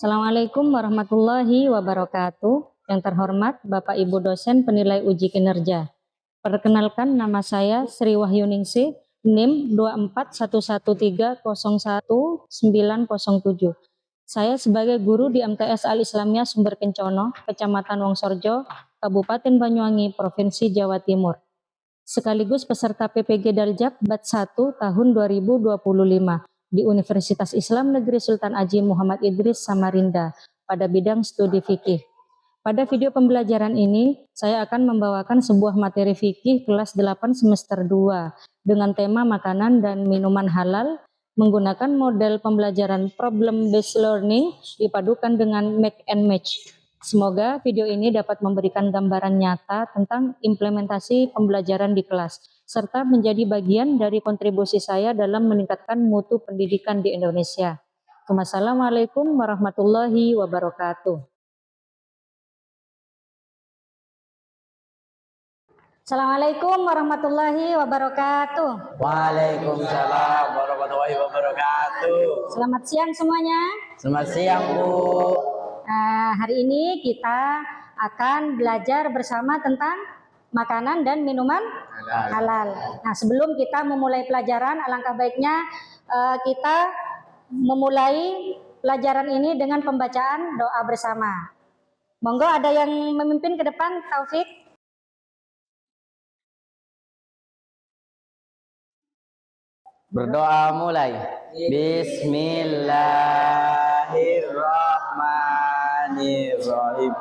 Assalamualaikum warahmatullahi wabarakatuh. Yang terhormat Bapak Ibu dosen penilai uji kinerja. Perkenalkan, nama saya Sri Wahyuningsih, NIM 24113011907. Saya sebagai guru di MTS Al-Islamiyah Sumber Kencono, Kecamatan Wongsorjo, Kabupaten Banyuwangi, Provinsi Jawa Timur. Sekaligus peserta PPG Daljab Batch 1 tahun 2025 di Universitas Islam Negeri Sultan Haji Muhammad Idris Samarinda pada bidang studi fikih. Pada video pembelajaran ini, saya akan membawakan sebuah materi fikih kelas 8 semester 2 dengan tema makanan dan minuman halal menggunakan model pembelajaran problem based learning dipadukan dengan make and match. Semoga video ini dapat memberikan gambaran nyata tentang implementasi pembelajaran di kelas, serta menjadi bagian dari kontribusi saya dalam meningkatkan mutu pendidikan di Indonesia. Wassalamualaikum warahmatullahi wabarakatuh. Assalamualaikum warahmatullahi wabarakatuh. Waalaikumsalam warahmatullahi wabarakatuh. Selamat siang semuanya. Selamat siang, Bu. Hari ini kita akan belajar bersama tentang makanan dan minuman halal. Nah, sebelum kita memulai pelajaran, alangkah baiknya kita memulai pelajaran ini dengan pembacaan doa bersama. Monggo, ada yang memimpin ke depan, Taufik. Berdoa mulai. Bismillahirrahmanirrahim.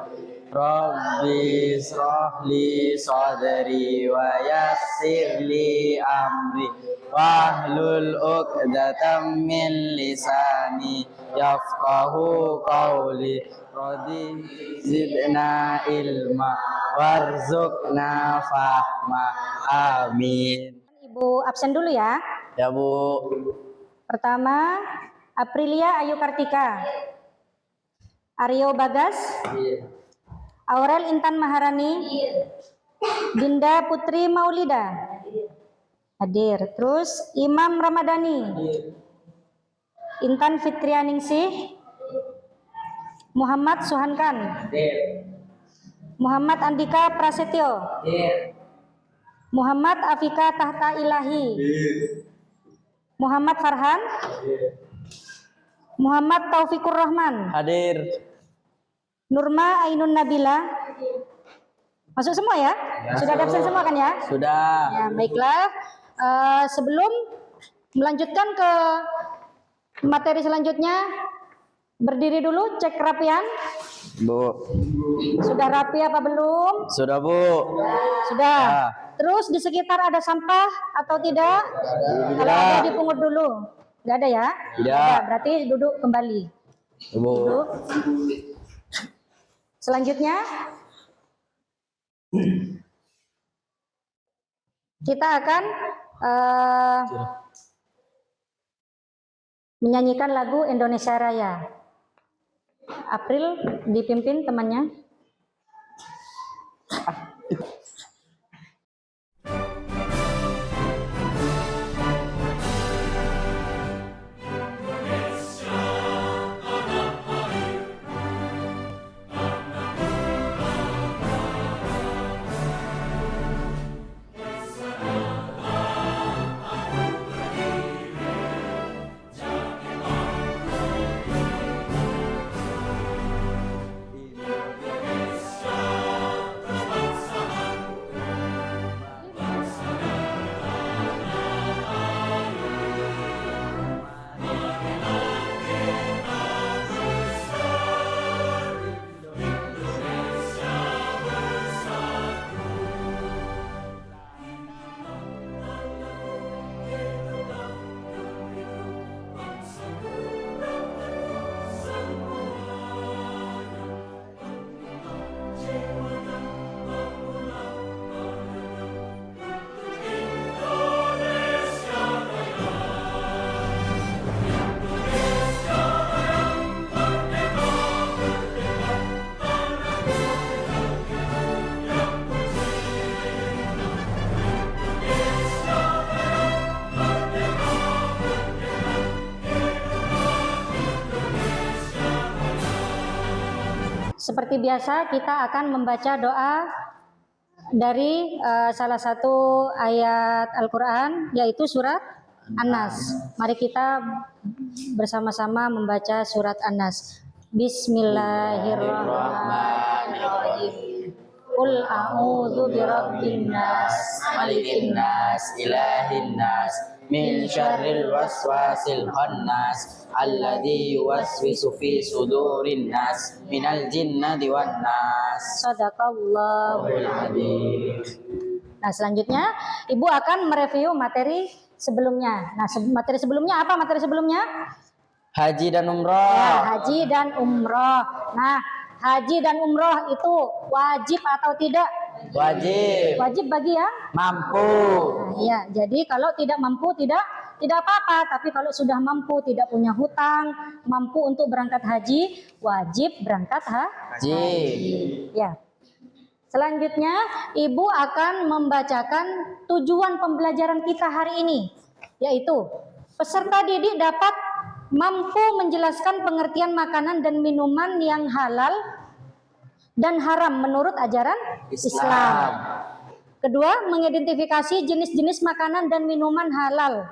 Rabbi shrahli sadri wa yassirli amri wahlul 'uqdatam min lisani yafqahu qawli. Radhi zidna ilma warzuqna fahma. Amin. Ibu absen dulu ya. Ya, Bu. Pertama, Aprilia Ayu Kartika, Aryo Bagas, Aurel Intan Maharani, Dinda Putri Maulida, hadir. Terus Imam Ramadhani, Intan Fitrianingsih, Muhammad Suhankan, Muhammad Andika Prasetyo, Muhammad Afika Tahta Ilahi, Muhammad Farhan, Muhammad Taufikur Rahman, Hadir. Nurma Ainun Nabila. Masuk semua ya? Sudah ada absen semua kan ya? Sudah. Ya, baiklah. Sebelum melanjutkan ke materi selanjutnya, berdiri dulu, cek kerapian. Bu. Sudah rapi apa belum? Sudah, Bu. Sudah. Ya. Terus di sekitar ada sampah atau tidak? Kalau ada dipungut dulu. Tidak ada ya? Tidak. Ada, berarti duduk kembali. Bu. Duduk. Selanjutnya kita akan menyanyikan lagu Indonesia Raya. April dipimpin temannya. seperti biasa kita akan membaca doa dari salah satu ayat Al-Quran, yaitu surat An-Nas. Mari kita bersama-sama membaca surat An-Nas. Bismillahirrahmanirrahim. Qul a'udzu birabbin nas, malikin nas, ilahin nas, min syarril waswasil khannas, alladzi yuwaswisu fi sudurin nas, minal jinnati wan nas. Sadaqallahul Adzim. Nah, selanjutnya Ibu akan mereview materi sebelumnya. Nah, materi sebelumnya apa? Materi sebelumnya? Haji dan umroh. Ya, haji dan umroh. Nah, haji dan umroh itu wajib atau tidak? Wajib. Wajib bagi yang Mampu. Nah, ya, jadi kalau tidak mampu tidak apa-apa. Tapi kalau sudah mampu, tidak punya hutang, mampu untuk berangkat haji, wajib berangkat Haji. Ya. Selanjutnya, Ibu akan membacakan tujuan pembelajaran kita hari ini, yaitu peserta didik dapat mampu menjelaskan pengertian makanan dan minuman yang halal dan haram menurut ajaran Islam. Kedua, mengidentifikasi jenis-jenis makanan dan minuman halal,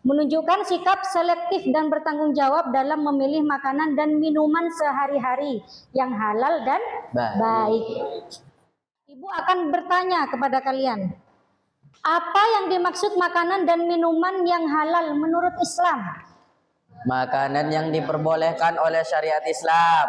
menunjukkan sikap selektif dan bertanggung jawab dalam memilih makanan dan minuman sehari-hari yang halal dan baik. Ibu akan bertanya kepada kalian, apa yang dimaksud makanan dan minuman yang halal menurut Islam? Makanan yang diperbolehkan oleh syariat Islam.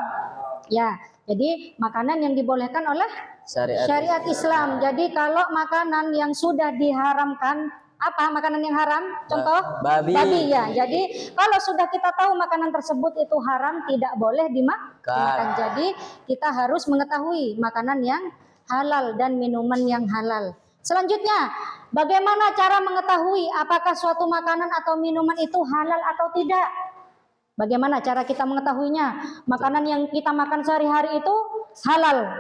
Ya, jadi makanan yang dibolehkan oleh syariat Islam. Jadi kalau makanan yang sudah diharamkan, apa makanan yang haram? Contoh babi ya. Jadi kalau sudah kita tahu makanan tersebut itu haram, tidak boleh dimakan. Jadi kita harus mengetahui makanan yang halal dan minuman yang halal. Selanjutnya, bagaimana cara mengetahui apakah suatu makanan atau minuman itu halal atau tidak? Bagaimana cara kita mengetahuinya? Makanan yang kita makan sehari-hari itu halal.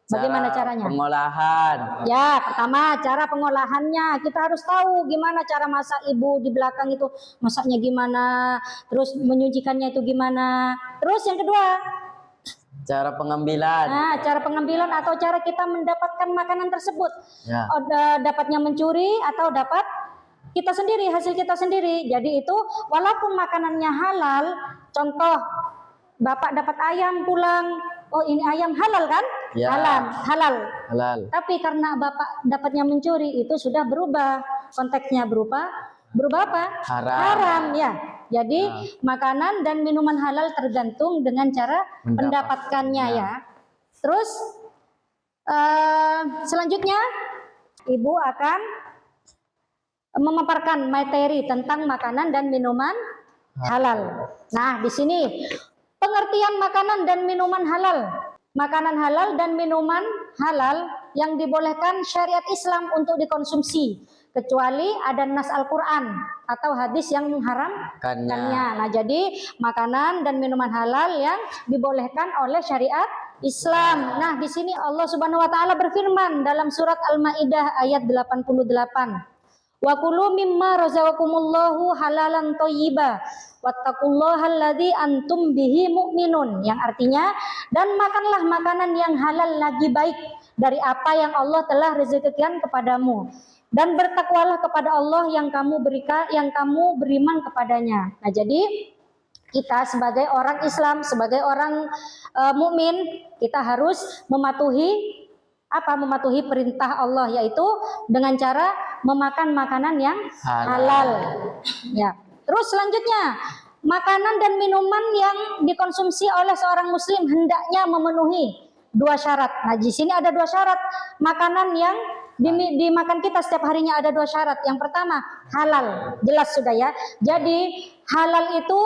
Bagaimana caranya? Pengolahan. Ya, pertama cara pengolahannya. Kita harus tahu gimana cara masak ibu di belakang itu. Masaknya gimana, terus menyucikannya itu gimana. Terus yang kedua, cara pengambilan. Nah, cara pengambilan atau cara kita mendapatkan makanan tersebut. Ya. Dapatnya mencuri atau dapat kita sendiri, hasil kita sendiri. Jadi itu walaupun makanannya halal, contoh Bapak dapat ayam pulang, oh ini ayam halal kan? Ya. Halal. Tapi karena Bapak dapatnya mencuri, itu sudah berubah. Konteksnya berubah apa? Haram ya. Jadi makanan dan minuman halal tergantung dengan cara mendapatkannya ya. Terus selanjutnya Ibu akan memaparkan materi tentang makanan dan minuman halal. Nah, di sini pengertian makanan dan minuman halal. Makanan halal dan minuman halal yang dibolehkan syariat Islam untuk dikonsumsi, kecuali ada nas Al-Quran atau hadis yang mengharamkannya. Nah, jadi makanan dan minuman halal yang dibolehkan oleh syariat Islam. Nah, di sini Allah Subhanahu wa taala berfirman dalam surat Al-Maidah ayat 88. Wa kulu mimma razaqakumullahu halalan thayyiba wattaqullaha alladzi antum bihi mu'minun, yang artinya dan makanlah makanan yang halal lagi baik dari apa yang Allah telah rezekikan kepadamu, dan bertakwalah kepada Allah yang kamu beriman kepadanya. Nah, jadi kita sebagai orang Islam, sebagai orang mukmin, kita harus mematuhi perintah Allah, yaitu dengan cara memakan makanan yang halal. Ya. Terus selanjutnya, makanan dan minuman yang dikonsumsi oleh seorang muslim hendaknya memenuhi dua syarat. Nah, di sini ada dua syarat. Makanan yang dimakan kita setiap harinya ada dua syarat. Yang pertama, halal. Jelas sudah ya. Jadi halal itu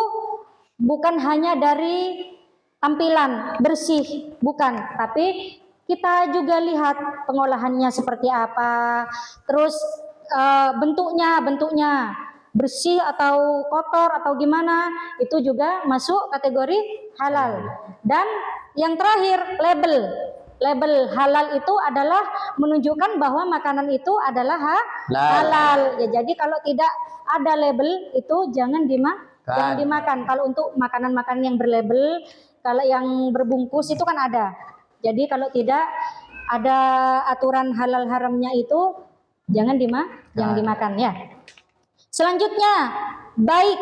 bukan hanya dari tampilan bersih, bukan, tapi kita juga lihat pengolahannya seperti apa, terus bentuknya bersih atau kotor atau gimana, itu juga masuk kategori halal. Dan yang terakhir, label halal itu adalah menunjukkan bahwa makanan itu adalah halal. Ya, jadi kalau tidak ada label itu jangan dimakan. Kalau untuk makanan-makanan yang berlabel, kalau yang berbungkus itu kan ada. Jadi kalau tidak ada aturan halal haramnya itu jangan dimakan ya. Selanjutnya baik.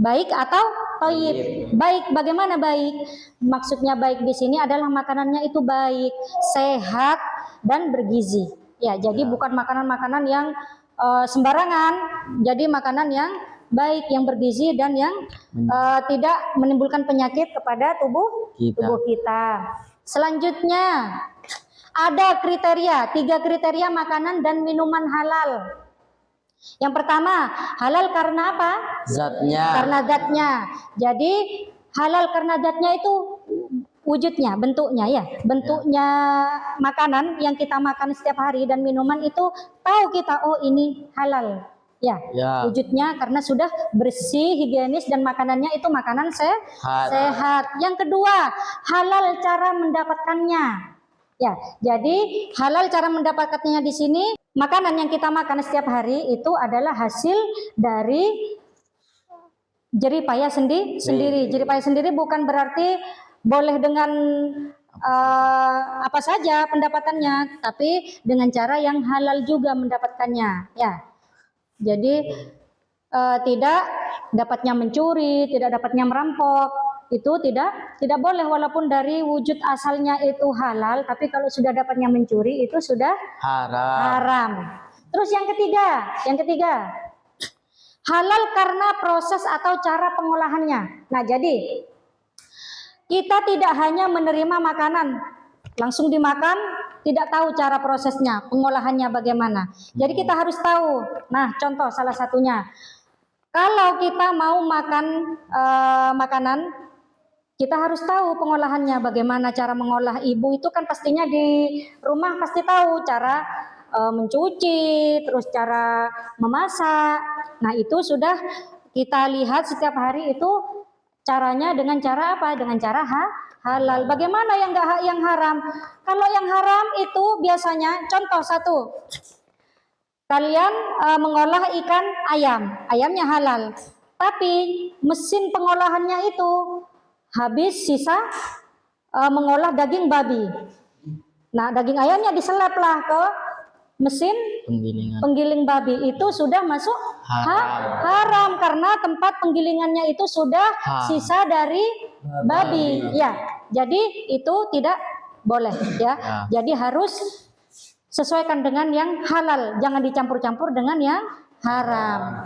Baik atau thayyib. Baik, bagaimana baik? Maksudnya baik di sini adalah makanannya itu baik, sehat dan bergizi. Ya, jadi bukan makanan-makanan yang sembarangan. Jadi makanan yang baik, yang bergizi dan yang tidak menimbulkan penyakit kepada tubuh kita. Selanjutnya ada kriteria, 3 kriteria makanan dan minuman halal. Yang pertama, halal karena apa? Zatnya. Karena zatnya. Jadi halal karena zatnya itu wujudnya, bentuknya ya. Bentuknya makanan yang kita makan setiap hari dan minuman itu tahu kita, oh ini halal. Ya. Wujudnya karena sudah bersih, higienis dan makanannya itu makanan sehat. Yang kedua, halal cara mendapatkannya. Ya, jadi halal cara mendapatkannya di sini, makanan yang kita makan setiap hari itu adalah hasil dari jerih payah sendiri. Jerih payah sendiri bukan berarti boleh dengan apa saja pendapatannya, tapi dengan cara yang halal juga mendapatkannya. Ya, jadi tidak dapatnya mencuri, tidak dapatnya merampok. Itu tidak boleh walaupun dari wujud asalnya itu halal, tapi kalau sudah dapatnya mencuri itu sudah haram. Terus yang ketiga halal karena proses atau cara pengolahannya. Nah, jadi kita tidak hanya menerima makanan langsung dimakan, tidak tahu cara prosesnya, pengolahannya bagaimana. Jadi kita harus tahu. Nah, contoh salah satunya, kalau kita mau makan makanan, kita harus tahu pengolahannya, bagaimana cara mengolah. Ibu itu kan pastinya di rumah pasti tahu cara mencuci, terus cara memasak. Nah, itu sudah kita lihat setiap hari itu caranya dengan cara apa? Dengan cara halal. Bagaimana yang haram? Kalau yang haram itu biasanya, contoh satu, kalian mengolah ikan ayamnya halal, tapi mesin pengolahannya itu habis sisa mengolah daging babi. Nah, daging ayamnya diselaplah ke mesin penggiling babi, itu sudah masuk haram karena tempat penggilingannya itu sudah sisa dari babi. Ya, jadi itu tidak boleh ya. Jadi harus sesuaikan dengan yang halal, jangan dicampur-campur dengan yang haram.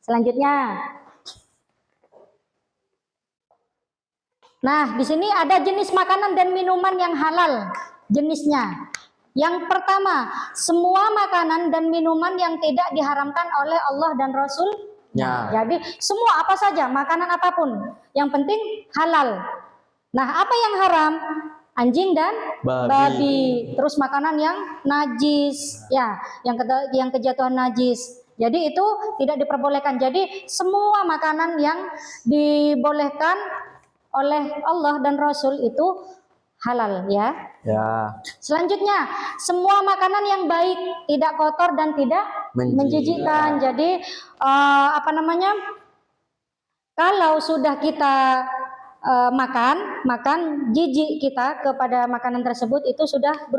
Selanjutnya, nah, di sini ada jenis makanan dan minuman yang halal. Jenisnya, yang pertama, semua makanan dan minuman yang tidak diharamkan oleh Allah dan Rasul-Nya. Jadi semua apa saja, makanan apapun, yang penting halal. Nah, apa yang haram? Anjing dan babi. Terus makanan yang najis, ya, yang kejatuhan najis. Jadi itu tidak diperbolehkan. Jadi semua makanan yang dibolehkan oleh Allah dan Rasul itu halal ya. Selanjutnya, semua makanan yang baik, tidak kotor dan tidak menjijikkan. Jadi kalau sudah kita makan jijik kita kepada makanan tersebut, itu sudah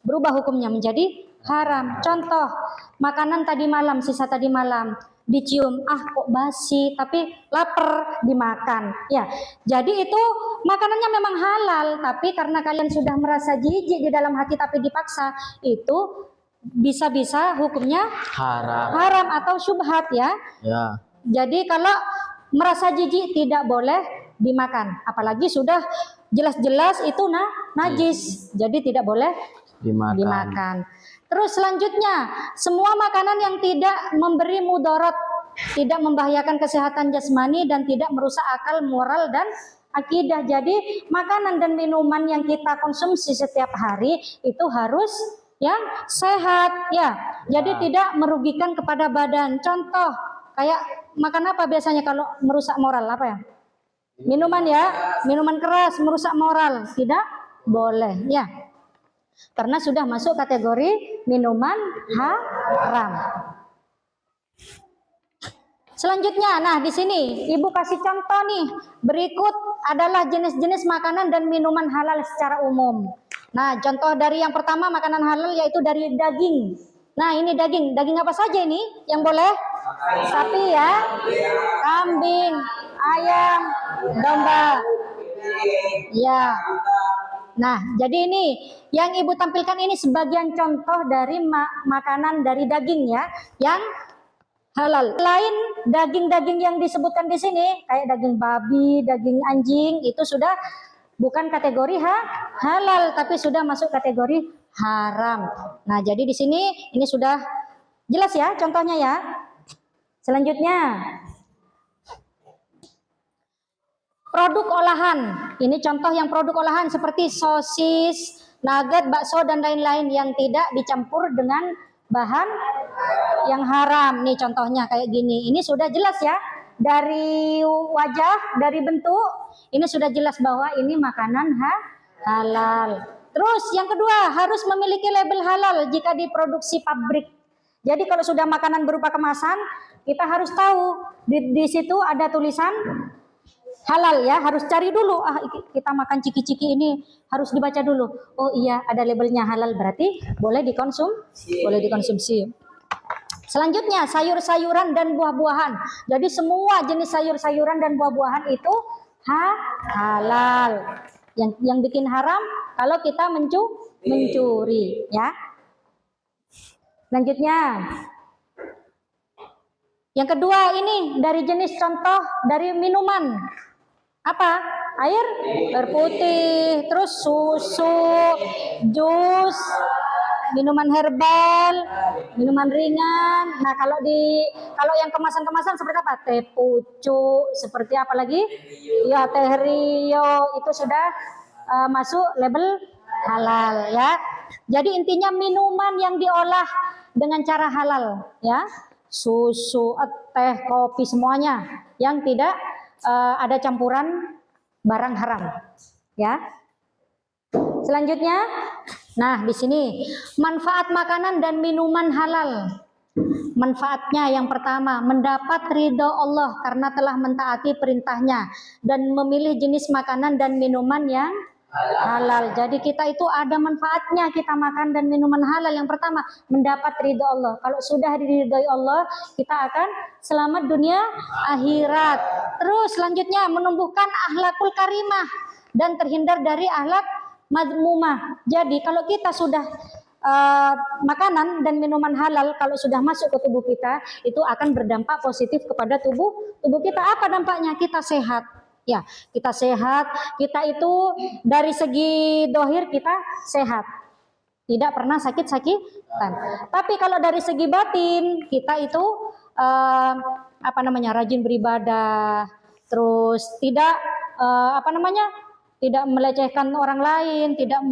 berubah hukumnya menjadi haram. Contoh, makanan tadi malam, sisa tadi malam, dicium, kok basi, tapi lapar, dimakan. Ya, jadi itu makanannya memang halal, tapi karena kalian sudah merasa jijik di dalam hati tapi dipaksa, itu bisa-bisa hukumnya haram atau syubhat ya. Jadi kalau merasa jijik tidak boleh dimakan, apalagi sudah jelas-jelas itu najis, jadi tidak boleh dimakan. Terus selanjutnya, semua makanan yang tidak memberi mudarat, tidak membahayakan kesehatan jasmani dan tidak merusak akal, moral dan akidah. Jadi makanan dan minuman yang kita konsumsi setiap hari itu harus yang sehat ya. Jadi tidak merugikan kepada badan. Contoh, kayak makan apa biasanya kalau merusak moral, apa ya? Minuman ya, minuman keras merusak moral, tidak boleh ya. Karena sudah masuk kategori minuman haram. Selanjutnya, nah di sini Ibu kasih contoh nih. Berikut adalah jenis-jenis makanan dan minuman halal secara umum. Nah, contoh dari yang pertama makanan halal yaitu dari daging. Nah, ini daging. Daging apa saja ini yang boleh? Sapi ya, kambing, ayam, domba. Ya. Nah, jadi ini yang Ibu tampilkan ini sebagian contoh dari makanan dari daging ya, yang halal. Lain daging-daging yang disebutkan di sini kayak daging babi, daging anjing itu sudah bukan kategori halal tapi sudah masuk kategori haram. Nah, jadi di sini ini sudah jelas ya contohnya ya. Selanjutnya produk olahan. Ini contoh yang produk olahan seperti sosis, nugget, bakso dan lain-lain yang tidak dicampur dengan bahan yang haram. Nih contohnya kayak gini. Ini sudah jelas ya. Dari wajah, dari bentuk, ini sudah jelas bahwa ini makanan halal. Terus yang kedua, harus memiliki label halal jika diproduksi pabrik. Jadi kalau sudah makanan berupa kemasan, kita harus tahu di situ ada tulisan halal ya, harus cari dulu. Kita makan ciki-ciki ini harus dibaca dulu. Oh iya, ada labelnya halal, berarti boleh dikonsumsi. Selanjutnya sayur-sayuran dan buah-buahan. Jadi semua jenis sayur-sayuran dan buah-buahan itu halal. Yang bikin haram kalau kita mencuri ya. Selanjutnya yang kedua ini dari jenis contoh dari minuman. Apa? Air putih, terus susu, jus, minuman herbal, minuman ringan. Nah, kalau yang kemasan-kemasan seperti apa? Teh pucuk, seperti apa lagi? Ya, teh rio itu sudah masuk label halal ya. Jadi intinya minuman yang diolah dengan cara halal ya. Susu, teh, kopi semuanya yang tidak ada campuran barang haram ya. Selanjutnya, nah di sini manfaat makanan dan minuman halal. Manfaatnya yang pertama, mendapat ridho Allah karena telah mentaati perintahnya dan memilih jenis makanan dan minuman yang halal. Jadi kita itu ada manfaatnya kita makan dan minuman halal. Yang pertama, mendapat ridho Allah. Kalau sudah diridhoi Allah, kita akan selamat dunia akhirat. Terus selanjutnya menumbuhkan akhlakul karimah dan terhindar dari akhlak mazmumah. Jadi kalau kita sudah makanan dan minuman halal kalau sudah masuk ke tubuh kita, itu akan berdampak positif kepada tubuh kita. Apa dampaknya? Kita sehat. Ya, kita sehat, kita itu dari segi dohir kita sehat, tidak pernah sakit-sakitan. Tapi kalau dari segi batin kita itu rajin beribadah, terus tidak tidak melecehkan orang lain, tidak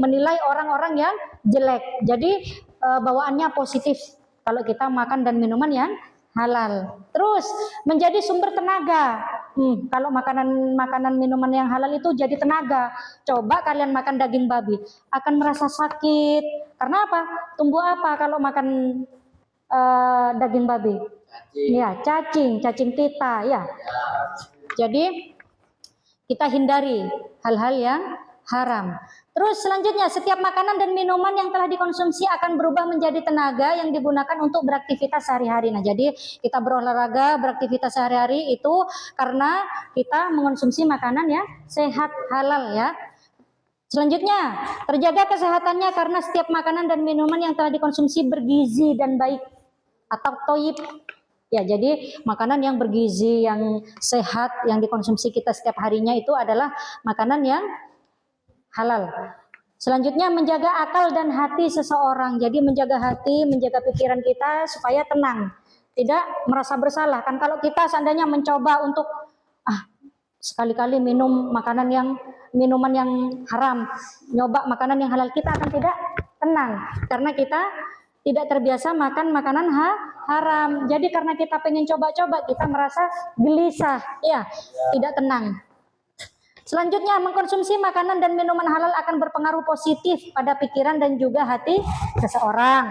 menilai orang-orang yang jelek. Jadi bawaannya positif kalau kita makan dan minuman yang halal. Terus menjadi sumber tenaga. Kalau makanan minuman yang halal itu jadi tenaga. Coba kalian makan daging babi, akan merasa sakit. Karena apa? Tumbuh apa kalau makan daging babi? Ya, cacing pita ya. Jadi kita hindari hal-hal yang haram. Terus selanjutnya, setiap makanan dan minuman yang telah dikonsumsi akan berubah menjadi tenaga yang digunakan untuk beraktivitas sehari-hari. Nah, jadi kita berolahraga, beraktivitas sehari-hari itu karena kita mengonsumsi makanan yang sehat, halal ya. Selanjutnya, terjaga kesehatannya karena setiap makanan dan minuman yang telah dikonsumsi bergizi dan baik atau toyib. Ya, jadi makanan yang bergizi, yang sehat, yang dikonsumsi kita setiap harinya itu adalah makanan yang halal. Selanjutnya, menjaga akal dan hati seseorang. Jadi menjaga hati, menjaga pikiran kita supaya tenang, tidak merasa bersalah. Kan kalau kita seandainya mencoba untuk sekali-kali minum minuman yang haram, nyoba makanan yang halal, kita akan tidak tenang karena kita tidak terbiasa makan makanan haram. Jadi karena kita pengen coba-coba, kita merasa gelisah, ya, tidak tenang. Selanjutnya, mengkonsumsi makanan dan minuman halal akan berpengaruh positif pada pikiran dan juga hati seseorang.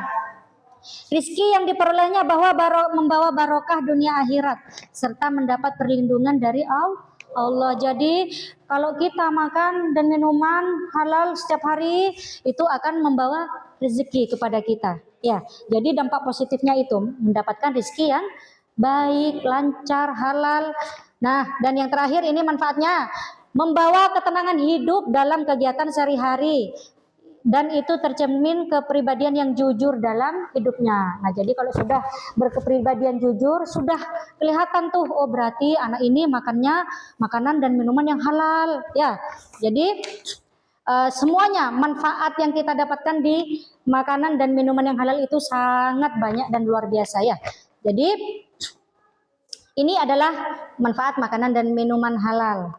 Rizki yang diperolehnya membawa barokah dunia akhirat serta mendapat perlindungan dari Allah. Jadi kalau kita makan dan minuman halal setiap hari itu akan membawa rezeki kepada kita. Ya, jadi dampak positifnya itu mendapatkan rezeki yang baik, lancar, halal. Nah, dan yang terakhir ini manfaatnya membawa ketenangan hidup dalam kegiatan sehari-hari. Dan itu tercermin kepribadian yang jujur dalam hidupnya. Nah, jadi kalau sudah berkepribadian jujur, sudah kelihatan tuh, oh berarti anak ini makannya makanan dan minuman yang halal. Ya, jadi semuanya manfaat yang kita dapatkan di makanan dan minuman yang halal itu sangat banyak dan luar biasa ya. Jadi ini adalah manfaat makanan dan minuman halal.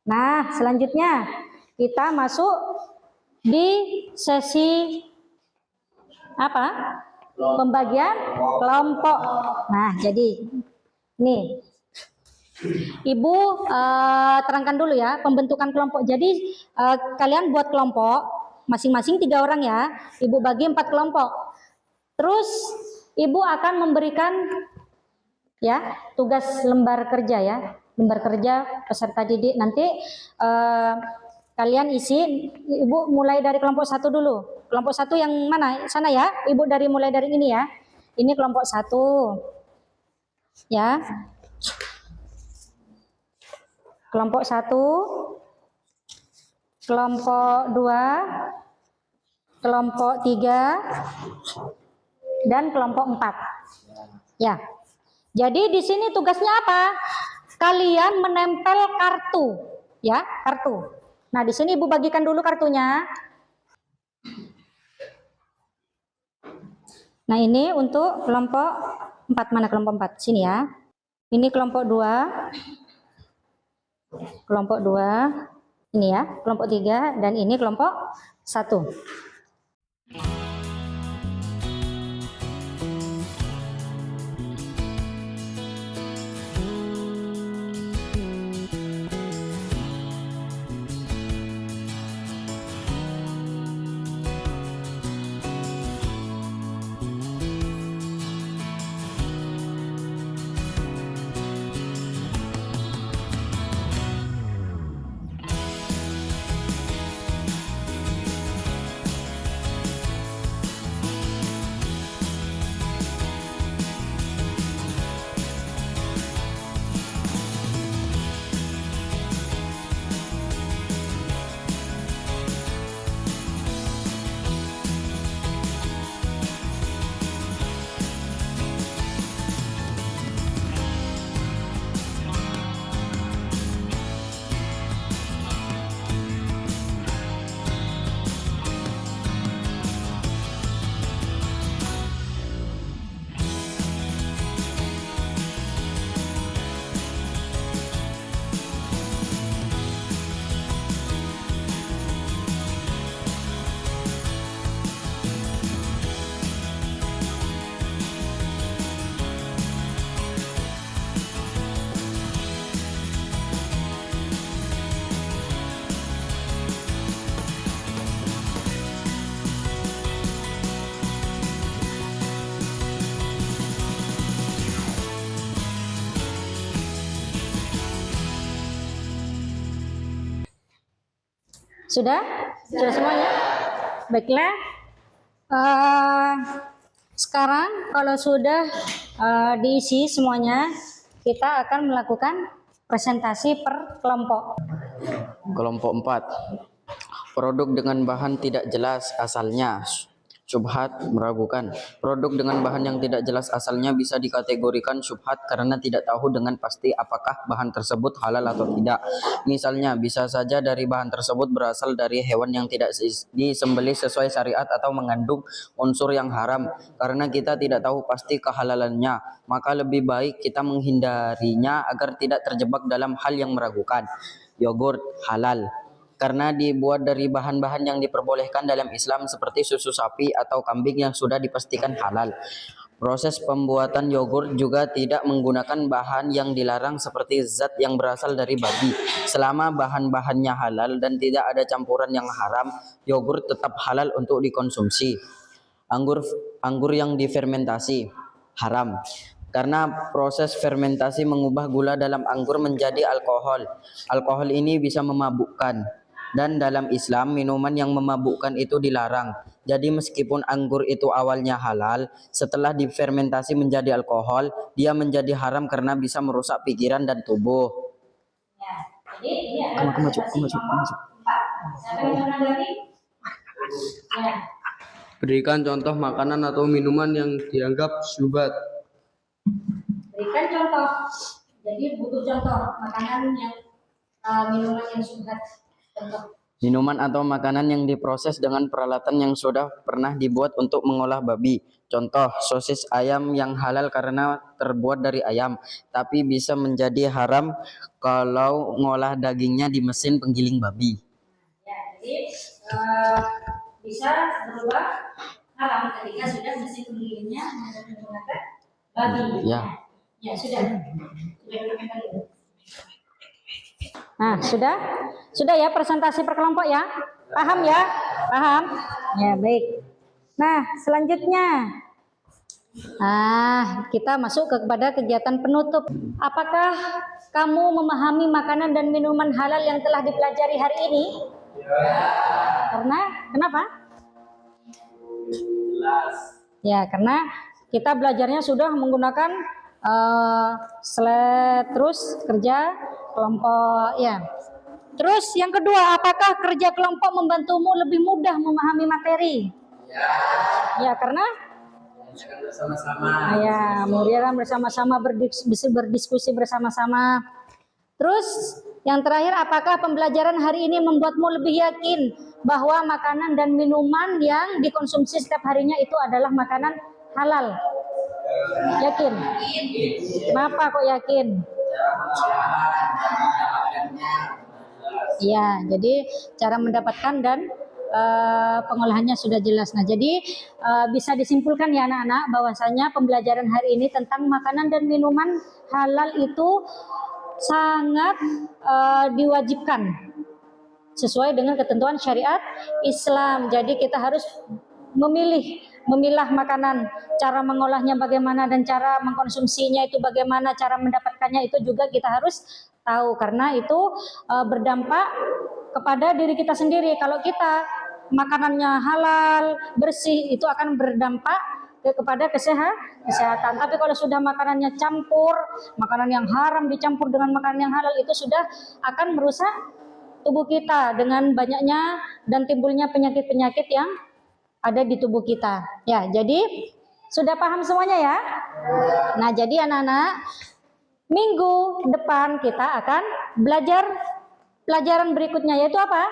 Nah, selanjutnya kita masuk di sesi apa? Pembagian kelompok. Nah, jadi nih Ibu terangkan dulu ya pembentukan kelompok. Jadi kalian buat kelompok masing-masing 3 orang ya. Ibu bagi 4 kelompok. Terus Ibu akan memberikan ya tugas lembar kerja ya, lembar kerja peserta didik. Nanti kalian isi. Ibu mulai dari kelompok 1 dulu. Kelompok 1 yang mana? Sana ya. Ibu mulai dari ini ya. Ini kelompok 1 ya. Kelompok 1, kelompok 2, kelompok 3, dan kelompok 4. Ya. Jadi di sini tugasnya apa? Kalian menempel kartu, ya, kartu. Nah, di sini Ibu bagikan dulu kartunya. Nah, ini untuk kelompok 4. Mana kelompok 4? Sini ya. Ini kelompok 2. Kelompok 2. Ini ya, kelompok 3 dan ini kelompok 1. Sudah? Sudah semuanya? Baiklah. Sekarang kalau sudah diisi semuanya, kita akan melakukan presentasi per kelompok. Kelompok 4. Produk dengan bahan tidak jelas asalnya, syubhat, meragukan. Produk dengan bahan yang tidak jelas asalnya bisa dikategorikan syubhat karena tidak tahu dengan pasti apakah bahan tersebut halal atau tidak. Misalnya, bisa saja dari bahan tersebut berasal dari hewan yang tidak disembelih sesuai syariat atau mengandung unsur yang haram. Karena kita tidak tahu pasti kehalalannya, maka lebih baik kita menghindarinya agar tidak terjebak dalam hal yang meragukan. Yogurt halal karena dibuat dari bahan-bahan yang diperbolehkan dalam Islam seperti susu sapi atau kambing yang sudah dipastikan halal. Proses pembuatan yogurt juga tidak menggunakan bahan yang dilarang seperti zat yang berasal dari babi. Selama bahan-bahannya halal dan tidak ada campuran yang haram, yogurt tetap halal untuk dikonsumsi. Anggur yang difermentasi haram. Karena proses fermentasi mengubah gula dalam anggur menjadi alkohol. Alkohol ini bisa memabukkan. Dan dalam Islam, minuman yang memabukkan itu dilarang. Jadi meskipun anggur itu awalnya halal, setelah difermentasi menjadi alkohol, dia menjadi haram karena bisa merusak pikiran dan tubuh. Ya, jadi ini adalah Maju. empat. Siapa yang menanggapi? Ya. Berikan contoh makanan atau minuman yang dianggap syubhat. Berikan contoh. Jadi butuh contoh makanan yang minuman yang syubhat. Contoh. Minuman atau makanan yang diproses dengan peralatan yang sudah pernah dibuat untuk mengolah babi. Contoh, sosis ayam yang halal karena terbuat dari ayam, tapi bisa menjadi haram kalau ngolah dagingnya di mesin penggiling babi. Ya, jadi bisa berubah haram ketika sudah mesin penggilingnya menggunakan babi. Ya. Ya, sudah. Nah, sudah ya presentasi per kelompok ya? Paham ya? Paham? Ya, baik. Nah, selanjutnya kita masuk kepada kegiatan penutup. Apakah kamu memahami makanan dan minuman halal yang telah dipelajari hari ini? Kenapa? Ya, karena kita belajarnya sudah menggunakan slide terus kerja kelompok ya. Terus yang kedua, apakah kerja kelompok membantumu lebih mudah memahami materi? Ya, karena Bersama-sama. ya, mengerjakan bersama-sama, berdiskusi bersama-sama. Terus yang terakhir, apakah pembelajaran hari ini membuatmu lebih yakin bahwa makanan dan minuman yang dikonsumsi setiap harinya itu adalah makanan halal? Yakin? Kenapa kok yakin? Ya, jadi cara mendapatkan dan pengolahannya sudah jelas. Nah, jadi bisa disimpulkan ya anak-anak bahwasanya pembelajaran hari ini tentang makanan dan minuman halal itu sangat diwajibkan sesuai dengan ketentuan syariat Islam. Jadi kita harus memilah makanan, cara mengolahnya bagaimana dan cara mengkonsumsinya itu bagaimana, cara mendapatkannya itu juga kita harus tahu karena itu berdampak kepada diri kita sendiri. Kalau kita makanannya halal, bersih, itu akan berdampak kepada kesehatan. Tapi kalau sudah makanannya campur, makanan yang haram dicampur dengan makanan yang halal, itu sudah akan merusak tubuh kita dengan banyaknya dan timbulnya penyakit-penyakit yang ada di tubuh kita. Ya, jadi sudah paham semuanya ya? Nah, jadi anak-anak, minggu depan kita akan belajar pelajaran berikutnya, yaitu apa?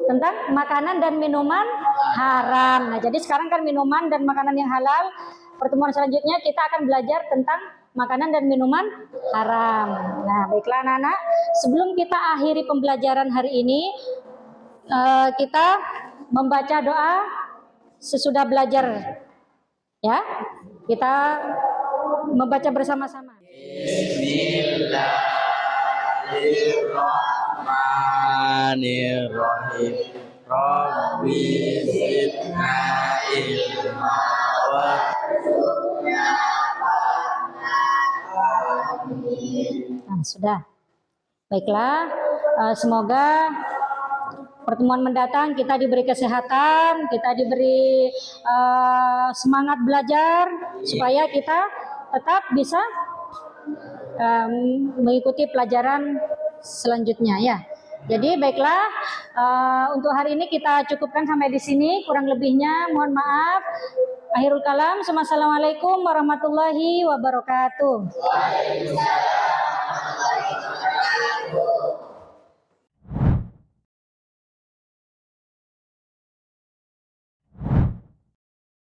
Tentang makanan dan minuman haram. Nah, jadi sekarang kan minuman dan makanan yang halal. Pertemuan selanjutnya kita akan belajar tentang makanan dan minuman haram. Nah, baiklah anak-anak, sebelum kita akhiri pembelajaran hari ini, kita membaca doa sesudah belajar. Ya, kita membaca bersama-sama. Bismillahirrahmanirrahim. Rabbi zidna ilma warzuqna Nah, sudah. Baiklah, semoga pertemuan mendatang kita diberi kesehatan, kita diberi semangat belajar supaya kita tetap bisa mengikuti pelajaran selanjutnya ya. Jadi baiklah, untuk hari ini kita cukupkan sampai di sini, kurang lebihnya mohon maaf. Akhirul kalam, assalamualaikum warahmatullahi wabarakatuh.